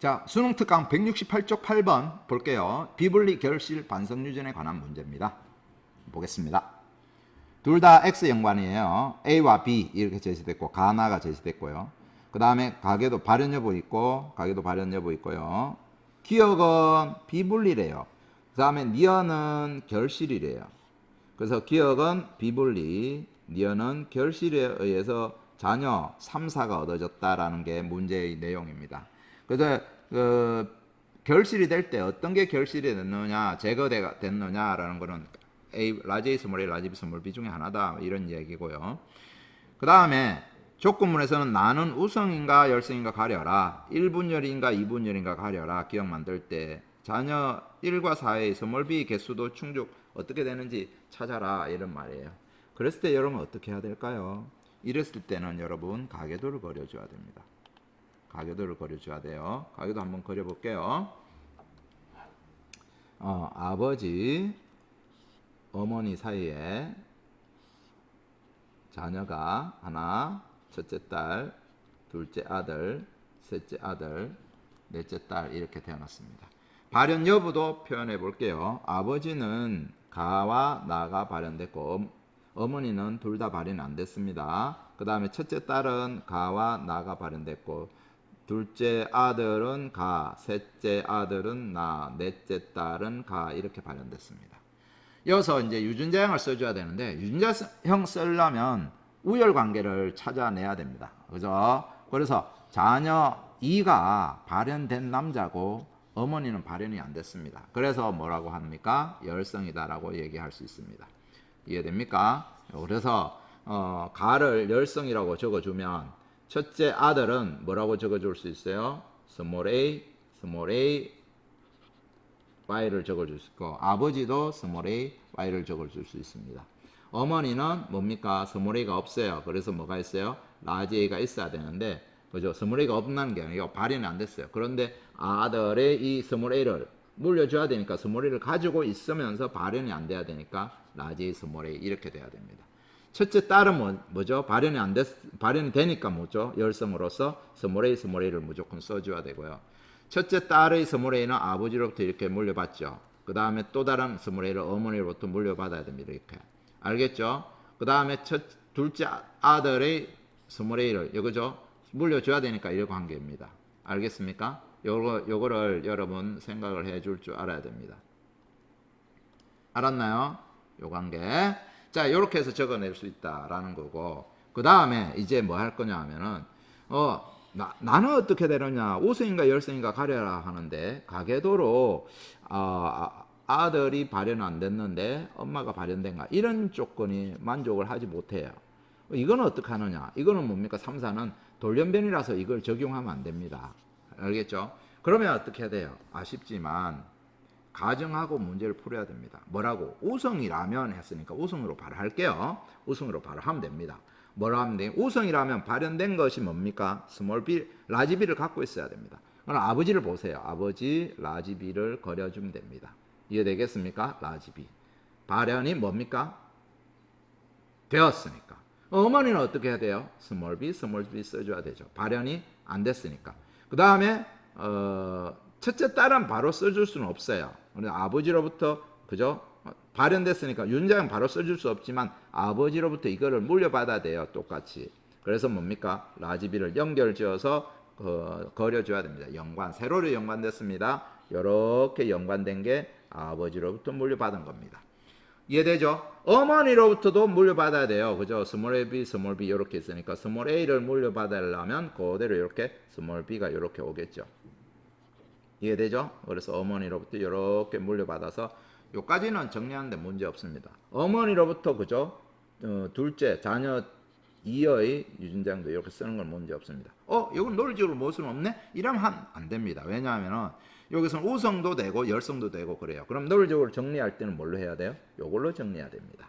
자, 수능 특강 168쪽 8번 볼게요. 비분리 결실 반성유전에 관한 문제입니다. 보겠습니다. 둘 다 X 연관이에요. A와 B 이렇게 제시됐고 가나가 제시됐고요. 그 다음에 가계도 발현 여부 있고 가계도 발현 여부 있고요. 기억은 비분리래요. 그 다음에 니은은 결실이래요. 그래서 기억은 비분리, 니은은 결실에 의해서 자녀 3, 4가 얻어졌다라는 게 문제의 내용입니다. 그래서 결실이 될 때 어떤 게 결실이 됐느냐, 제거가 됐느냐라는 거는 A, 라지 A 스몰 A, 라지 B 스몰 B 중에 하나다 이런 얘기고요. 그 다음에 조건문에서는 나는 우성인가 열성인가 가려라, 1분열인가 2분열인가 가려라. 기억 만들 때 자녀 1과 4의 스몰 B 개수도 충족 어떻게 되는지 찾아라 이런 말이에요. 그랬을 때 여러분 어떻게 해야 될까요? 이랬을 때는 여러분 가계도를 그려줘야 됩니다. 가계도를 그려줘야 돼요. 가계도 한번 그려볼게요. 아버지, 어머니 사이에 자녀가 하나, 첫째 딸, 둘째 아들, 셋째 아들, 넷째 딸 이렇게 태어났습니다. 발현 여부도 표현해 볼게요. 아버지는 가와 나가 발현됐고 어머니는 둘 다 발현이 안 됐습니다. 그 다음에 첫째 딸은 가와 나가 발현됐고 둘째 아들은 가, 셋째 아들은 나, 넷째 딸은 가 이렇게 발현됐습니다. 이어서 이제 유전자형을 써줘야 되는데 유전자형 쓰려면 우열관계를 찾아내야 됩니다. 그죠? 그래서 자녀 2가 발현된 남자고 어머니는 발현이 안 됐습니다. 그래서 뭐라고 합니까? 열성이다라고 얘기할 수 있습니다. 이해됩니까? 그래서 가를 열성이라고 적어주면 첫째 아들은 뭐라고 적어줄 수 있어요? 스몰 a, y를 적어줄 수 있고 아버지도 스몰 a, y를 적어줄 수 있습니다. 어머니는 뭡니까? 스몰 a가 없어요. 그래서 뭐가 있어요? 라지 a가 있어야 되는데 그죠? 스몰 a가 없는 게 아니고 발현이 안 됐어요. 그런데 아들의 이 스몰 a를 물려줘야 되니까 스몰 a를 가지고 있으면서 발현이 안 돼야 되니까 라지 a, 스몰 a 이렇게 돼야 됩니다. 첫째 딸은 뭐죠? 발현이 되니까 뭐죠? 열성으로서 스몰 A를 무조건 써줘야 되고요. 첫째 딸의 스몰 A는 아버지로부터 이렇게 물려받죠. 그 다음에 또 다른 스몰 A를 어머니로부터 물려받아야 됩니다. 이렇게. 알겠죠? 그 다음에 둘째 아들의 스몰 A를, 이거죠? 물려줘야 되니까 이 관계입니다. 알겠습니까? 요거를 여러분 생각을 해줄 줄 알아야 됩니다. 알았나요? 요 관계. 자, 이렇게 해서 적어낼 수 있다라는 거고, 그 다음에 이제 뭐 할 거냐 하면은, 나는 어떻게 되느냐, 우성인가 열성인가 가려라 하는데, 가계도로, 아들이 발현 안 됐는데, 엄마가 발현된가, 이런 조건이 만족을 하지 못해요. 이거는 어떻게 하느냐, 이거는 뭡니까? 3, 4는 돌연변이라서 이걸 적용하면 안 됩니다. 알겠죠? 그러면 어떻게 해야 돼요? 아쉽지만, 가정하고 문제를 풀어야 됩니다. 뭐라고? 우성이라면 했으니까 우성으로 바로 할게요. 우성으로 바로 하면 됩니다. 뭐라 하면 돼요? 우성이라면 발현된 것이 뭡니까? 스몰 b, 라지 b를 갖고 있어야 됩니다. 그럼 아버지를 보세요. 아버지 라지 b를 그려주면 됩니다. 이해되겠습니까? 라지 b. 발현이 뭡니까? 되었으니까. 어머니는 어떻게 해야 돼요? 스몰 b 써줘야 되죠. 발현이 안 됐으니까. 그 다음에 첫째 딸은 바로 써줄 수는 없어요. 아버지로부터 그죠? 발현됐으니까 유전자형 바로 써줄 수 없지만 아버지로부터 이거를 물려받아야 돼요. 똑같이. 그래서 뭡니까? 라지비를 연결지어서 그려줘야 됩니다. 연관, 세로로 연관됐습니다. 이렇게 연관된 게 아버지로부터 물려받은 겁니다. 이해되죠? 어머니로부터도 물려받아야 돼요. 그죠? 스몰 a, b, 스몰 b 이렇게 있으니까 스몰 a를 물려받으려면 그대로 이렇게 스몰 b가 이렇게 오겠죠. 이해되죠? 그래서 어머니로부터 이렇게 물려받아서 요까지는 정리하는데 문제 없습니다. 어머니로부터 그죠? 둘째 자녀 2의 유전자형도 이렇게 쓰는 건 문제 없습니다. 이건 논리적으로 뭐 수는 없네? 이러면 안 됩니다. 왜냐하면은 여기서는 우성도 되고 열성도 되고 그래요. 그럼 논리적으로 정리할 때는 뭘로 해야 돼요? 요걸로 정리해야 됩니다.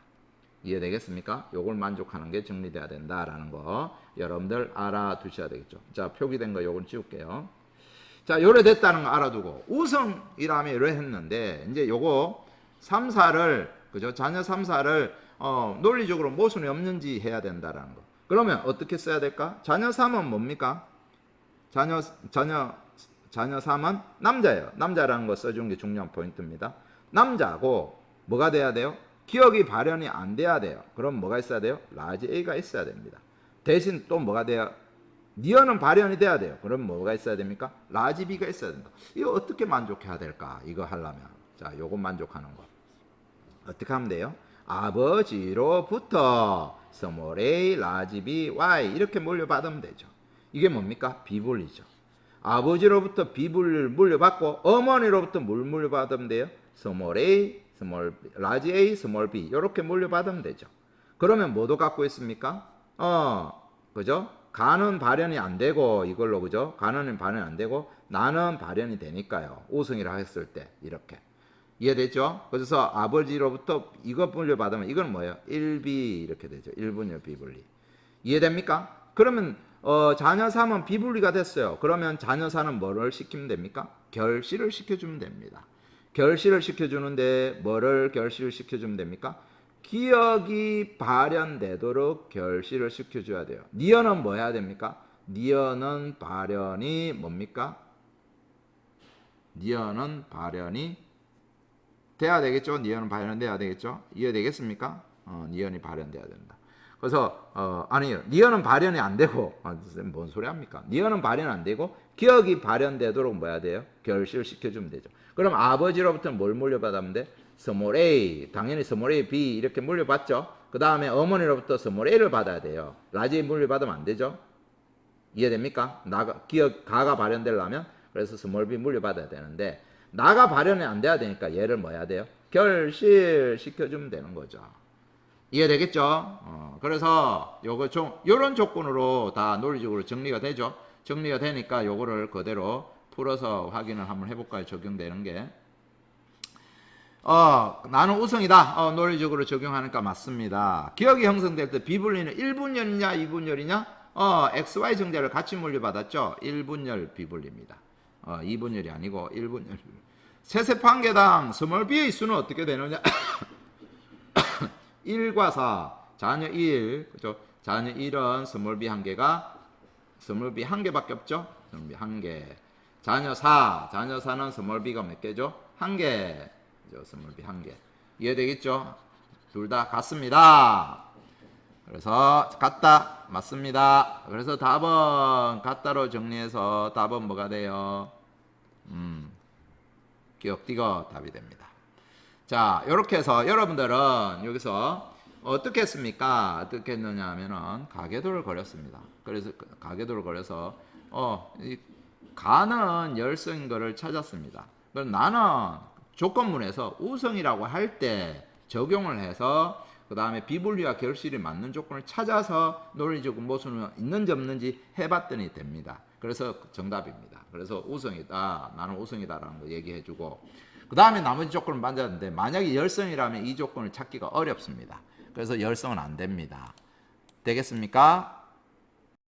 이해되겠습니까? 요걸 만족하는 게 정리돼야 된다라는 거 여러분들 알아두셔야 되겠죠. 자, 표기된 거 요건 지울게요. 자, 요래 됐다는 거 알아두고 우성이라면 이래 했는데 이제 요거 3, 4를 그죠? 자녀 3, 4를 논리적으로 모순이 없는지 해야 된다라는 거. 그러면 어떻게 써야 될까? 자녀 3은 뭡니까? 자녀 자녀 3은 남자예요. 남자라는 거 써준 게 중요한 포인트입니다. 남자고 뭐가 돼야 돼요? 기억이 발현이 안 돼야 돼요. 그럼 뭐가 있어야 돼요? 라지 A가 있어야 됩니다. 대신 또 뭐가 돼야 니어는 발현이 돼야 돼요. 그럼 뭐가 있어야 됩니까? 라지 B가 있어야 된다. 이거 어떻게 만족해야 될까? 이거 하려면. 자, 요거 만족하는 거. 어떻게 하면 돼요? 아버지로부터 스몰 a, 라지 b, y 이렇게 물려받으면 되죠. 이게 뭡니까? 비분리죠. 아버지로부터 비분리를 물려받고 어머니로부터 뭘 물려받으면 돼요? 스몰 a, 스몰 b, 라지 a, 스몰 b 이렇게 물려받으면 되죠. 그러면 뭐도 갖고 있습니까? 그죠? 가는 발현이 안 되고 이걸로 그죠? 가는 발현이 안 되고 나는 발현이 되니까요. 우승이라 했을 때 이렇게. 이해됐죠? 그래서 아버지로부터 이거 분류받으면 이건 뭐예요? 1B 이렇게 되죠. 1분열 비분리. 이해됩니까? 그러면 자녀 3은 비분리가 됐어요. 그러면 자녀 4는 뭐를 시키면 됩니까? 결실을 시켜주면 됩니다. 결실을 시켜주는데 뭐를 결실을 시켜주면 됩니까? 기억이 발현되도록 결실을 시켜줘야 돼요. 니어는 뭐 해야 됩니까? 니어는 발현이 뭡니까? 니어는 발현이 돼야 되겠죠. 니언은 발현돼야 되겠죠. 이해되겠습니까? 니언이 발현돼야 된다. 그래서 아니요. 니언은 발현이 안 되고 뭔 소리 합니까? 니언은 발현 안 되고 기억이 발현되도록 뭐 해야 돼요? 결실시켜주면 되죠. 그럼 아버지로부터는 뭘 물려받으면 돼? 스몰 a, 당연히 스몰 a, b 이렇게 물려받죠. 그 다음에 어머니로부터 스몰 a를 받아야 돼요. 라지 a 물려받으면 안 되죠. 이해됩니까? 가가 발현되려면 그래서 스몰 b 물려받아야 되는데 나가 발현이 안 돼야 되니까 얘를 뭐 해야 돼요? 결실시켜주면 되는 거죠. 이해되겠죠? 그래서 요거 요런 조건으로 다 논리적으로 정리가 되죠. 정리가 되니까 요거를 그대로 풀어서 확인을 한번 해볼까요? 적용되는 게. 나는 우승이다. 논리적으로 적용하니까 맞습니다. 기억이 형성될 때 비분리는 1분열이냐 2분열이냐? XY 정제를 같이 물려받았죠. 1분열 비분리입니다. 2분열이 아니고 1분열. 세세포 한 개당 스몰 b의 수는 어떻게 되느냐? 1과 4, 자녀 1, 그죠? 자녀 1은 스몰 b 한 개가 스몰 b 한 개밖에 없죠? 스몰 b 한 개. 자녀 4, 자녀 4는 스몰 b가 몇 개죠? 한 개. 그죠? 스몰 b 한 개. 이해되겠죠? 둘 다 같습니다. 그래서 같다. 맞습니다. 그래서 답은 같다로 정리해서 답은 뭐가 돼요? 기억띠가 답이 됩니다. 자, 이렇게 해서 여러분들은 여기서 어떻게 했습니까? 어떻게 했느냐 하면은 가계도를 그렸습니다. 그래서 가계도를 그려서 이 가는 열성인 거를 찾았습니다. 그럼 나는 조건문에서 우성이라고 할 때 적용을 해서 그 다음에 비분리와 결실이 맞는 조건을 찾아서 논리적 모순은 있는지 없는지 해봤더니 됩니다. 그래서 정답입니다. 그래서 우성이다. 나는 우성이다라는 거 얘기해주고 그 다음에 나머지 조건을 맞았는데 만약에 열성이라면 이 조건을 찾기가 어렵습니다. 그래서 열성은 안 됩니다. 되겠습니까?